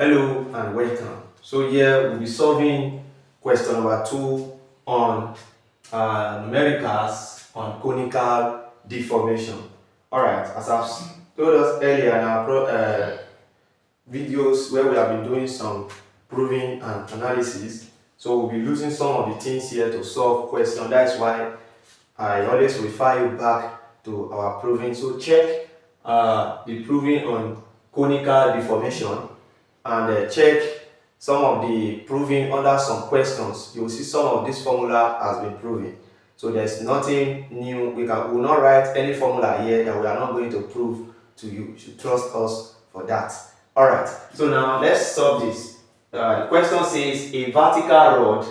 Hello and welcome. So here we'll be solving question number 2 on numericals on conical deformation. Alright, as I've told us earlier in our videos where we have been doing some proving and analysis, so we'll be using some of the things here to solve questions. That's why I always refer you back to our proving. So check the proving on conical deformation and check some of the proving under some questions. You will see some of this formula has been proven. So there's nothing new. We will not write any formula here that we are not going to prove to you. You should trust us for that. Alright, so now let's solve this. The question says a vertical rod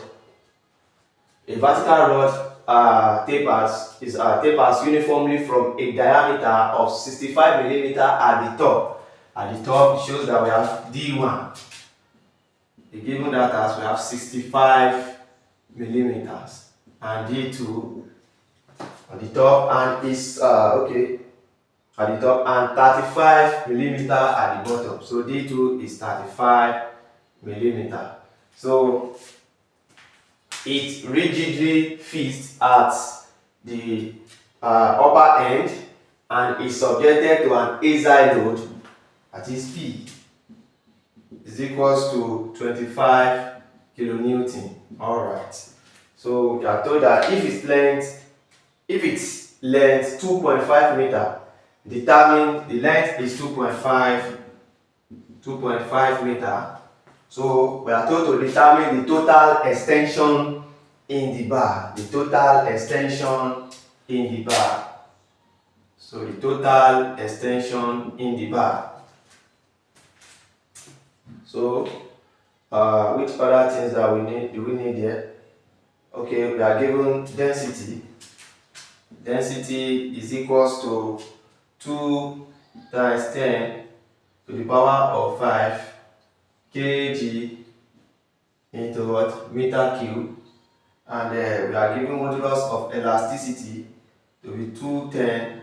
tapers uniformly from a diameter of 65 millimeter at the top. At the top, it shows that we have D1. The given data, we have 65 millimeters, and D2 at the top, and is at the top, and 35 millimeter at the bottom. So D2 is 35 millimeter. So it rigidly fits at the upper end and is subjected to an axial load, that is P, is equals to 25 kilonewton. Alright. So we are told that if its length 2.5 meter, determine the length is 2.5 meter. So we are told to determine the total extension in the bar. The total extension in the bar. So the total extension in the bar. So which other things that do we need here? Okay, we are given density. Density is equals to 2 times 10 to the power of 5 kg into what? Meter cube. And we are given modulus of elasticity to be 210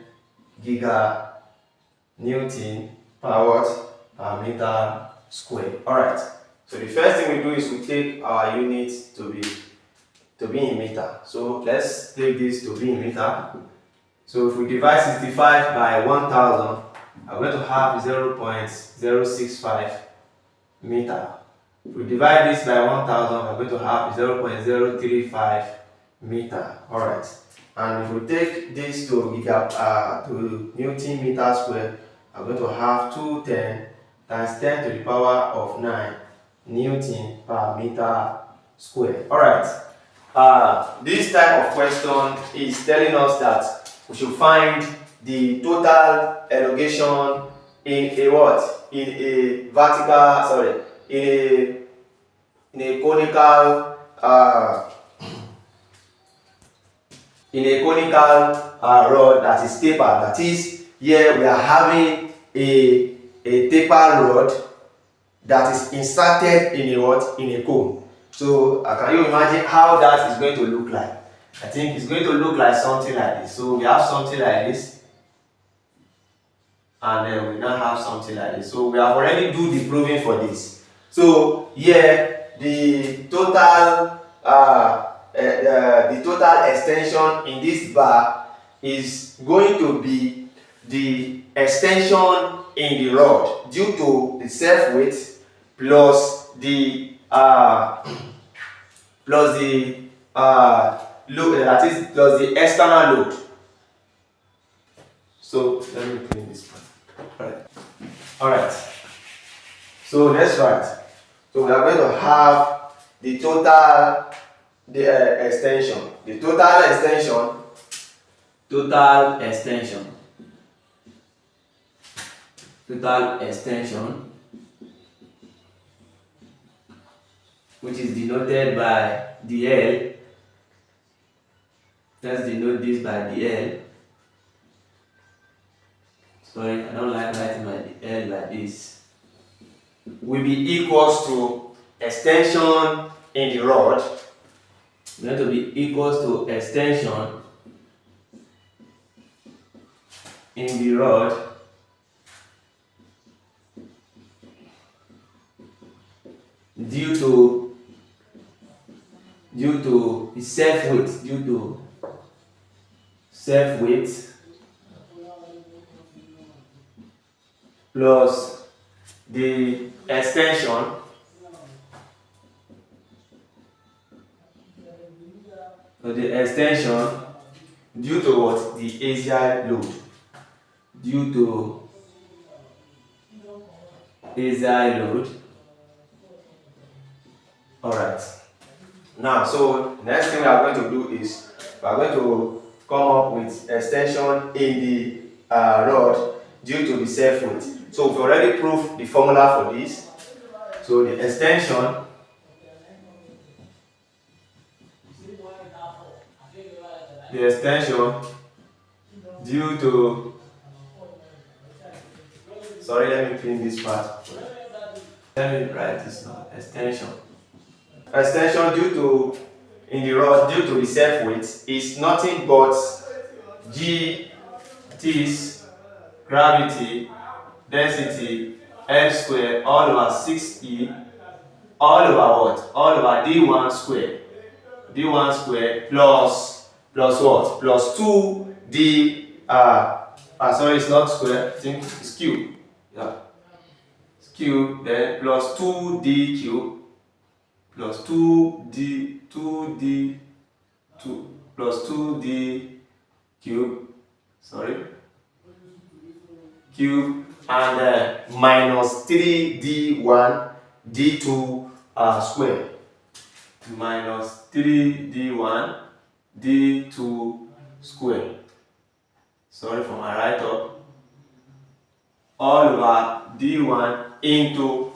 giganewton per watt per meter square. Alright, so the first thing we do is we take our unit to be in meter. So let's take this to be in meter. So if we divide 65 by 1000, I'm going to have 0.065 meter. If we divide this by 1000, I'm going to have 0.035 meter. Alright, and if we take this to Newton meter square, I'm going to have 210 times 10 to the power of 9 Newton per meter square. Alright, this type of question is telling us that we should find the total elongation in a what? In a vertical, sorry, in a conical rod that is tapered. That is, here we are having a tapered rod that is inserted in a what? In a cone. So can you imagine how that is going to look like? I think it's going to look like something like this. So we have something like this, and then we now have something like this. So we have already do the proving for this. So here the total extension in this bar is going to be the extension in the rod due to the self weight plus the load, that is plus the external load. So let me clean this one. Alright. So let's write. So we are going to have the total extension. The total extension, which is denoted by dl. Let's denote this by dl. Sorry, I don't like writing my dl like this. Will be equals to extension in the rod. It's going to be equals to extension in the rod due to the self-weight, due to self-weight plus the extension due to what? The axial load. Due to axial load. Alright. Now, so next thing we are going to do is we are going to come up with extension in the rod due to the self-weight. So we've already proved the formula for this. So the extension due to, sorry, let me clean this part. Let me write this now. Extension due to in the rod due to the self-weight is nothing but G, T's, gravity, density, F square all over 6E all over what? All over D1 square. D1 square plus what? Plus 2D sorry, it's not square, I think it's cube. Yeah. It's cube, then plus 2D cube plus 2D plus 2D cube, sorry, cube, and minus 3D1 D2 square, minus 3D1 D2 square, sorry for my write up, all over D1 into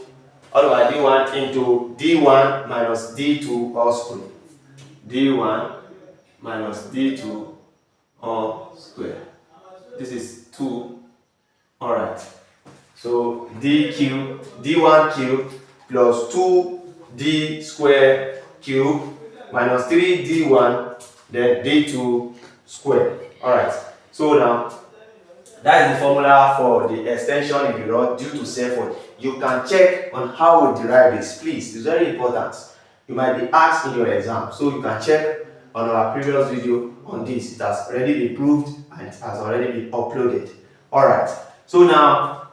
D1 minus D2 all square. D1 minus D2 all square. This is 2. Alright. So D1 cube plus 2D square cube minus 3D1 then D2 square. Alright. So now that is the formula for the extension in the rod due to self-weight. You can check on how we derive this, please. It's very important. You might be asked in your exam, so you can check on our previous video on this. It has already been proved and it has already been uploaded. Alright, so now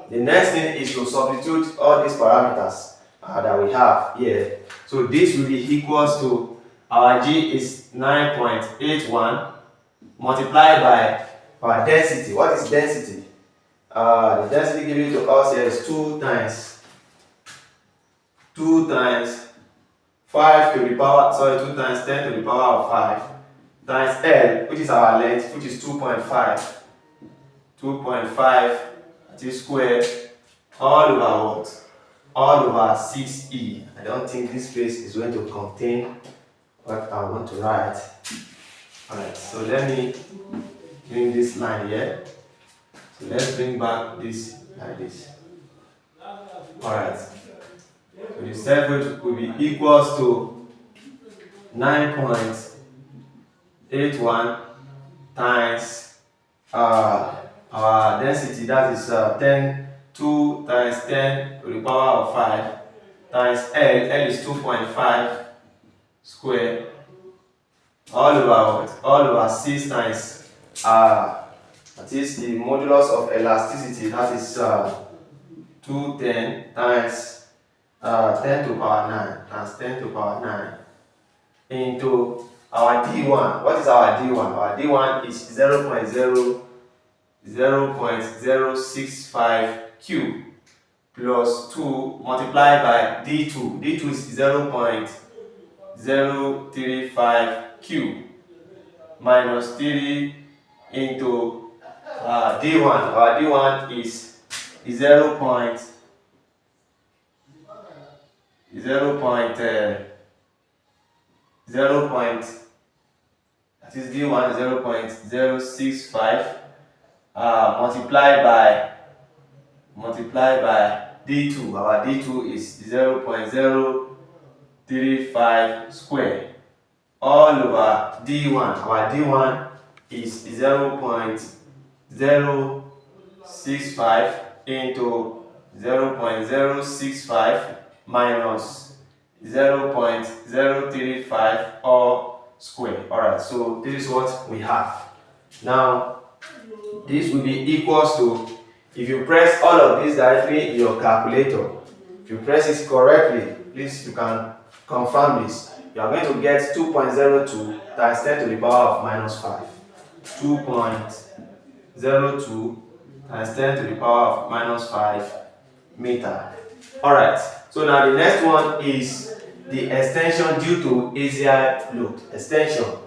the next thing is to substitute all these parameters that we have here. So this will be equals to our G is 9.81 multiplied by our density. What is density? The density given to us here is 2 times 5 to the power, sorry, 2 times 10 to the power of 5 times L, which is our length, which is 2.5. 2.5, that is square, all over what? All over 6E. I don't think this space is going to contain what I want to write. Alright, so let me bring this line here. So let's bring back this like this. Alright. So the self-weight will be equals to 9.81 times our density, that is 2 times 10 to the power of 5 times L is 2.5 square all over what? All over 6 times that is the modulus of elasticity, that is 210 times 10 to the power 9 times 10 to the power 9 into our D1. What is our D1? Our D1 is 0.065 cube plus 2 multiplied by D2. D2 is 0.035 cube minus 3 into D1. Our D1 is 0. That is D1 0.065 multiplied by D2. Our D2 is 0.035 square all over D1. Our D1 is 0.065 into 0.065 minus 0.035 all square. Alright, so this is what we have. Now, this will be equals to, if you press all of this directly in your calculator, if you press it correctly, please you can confirm this. You are going to get 2.02 times 10 to the power of minus 5. 2.02 times 10 to the power of minus 5 meter. Alright, so now the next one is the extension due to axial load. Extension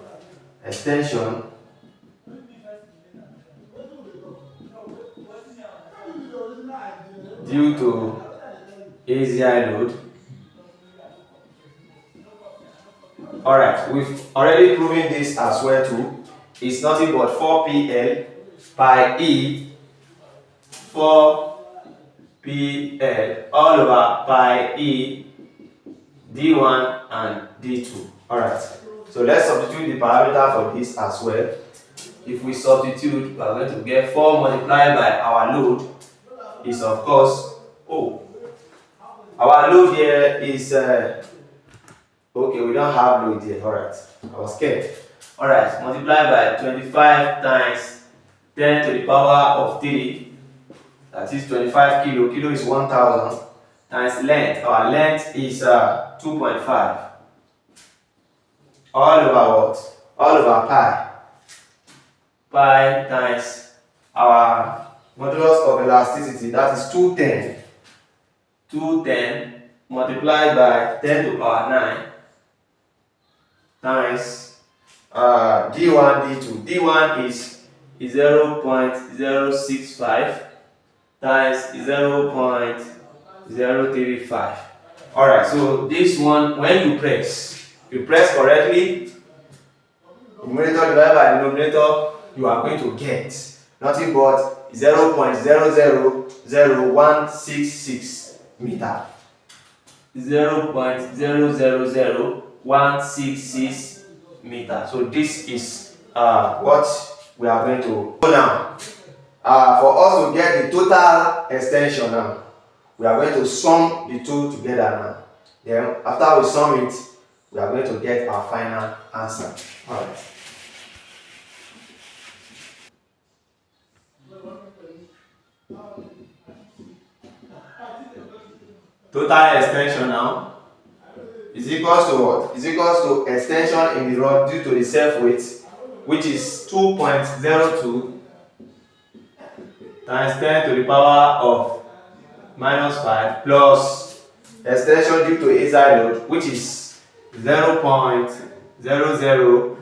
due to axial load. Alright, we've already proven this as well too. It's nothing but 4PL by E 4PL all over by E D1 and D2. Alright, so let's substitute the parameter for this as well. If we substitute, we are going to get 4 multiplied by our load is of course, our load here is, okay, we don't have load here, alright, I was scared. Alright, multiply by 25 times 10 to the power of 3, that is 25 kilo, kilo is 1000, times length, our length is 2.5, all over what? All over pi. Pi times our modulus of elasticity, that is 210. 210 multiplied by 10 to the power 9 times D1, D2. D1 is 0.065 times 0.035. Alright, so this one, when you press correctly, numerator divided by denominator, you are going to get nothing but 0.000166 meter. 0.000166 meter. So this is what we are going to do now. For us to get the total extension now, we are going to sum the two together now. Then after we sum it, we are going to get our final answer. Alright. Total extension now is equals to what? Is equals to extension in the rod due to the self weight, which is 2.02 times 10 to the power of minus 5 plus extension due to axial load, which is 0.00,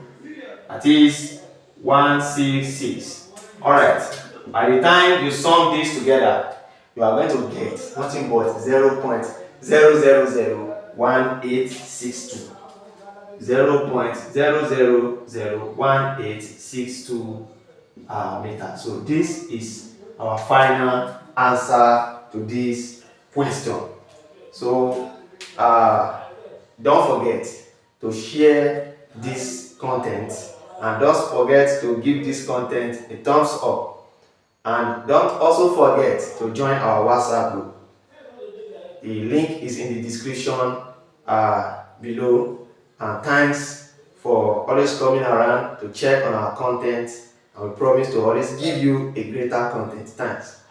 that is 166. Alright, by the time you sum this together, you are going to get nothing but 0.0001862. 0.0001862 meter. So this is our final answer to this question. So don't forget to share this content, and don't forget to give this content a thumbs up. And don't also forget to join our WhatsApp group. The link is in the description below. And thanks for always coming around to check on our content. And we promise to always give you a greater content. Thanks.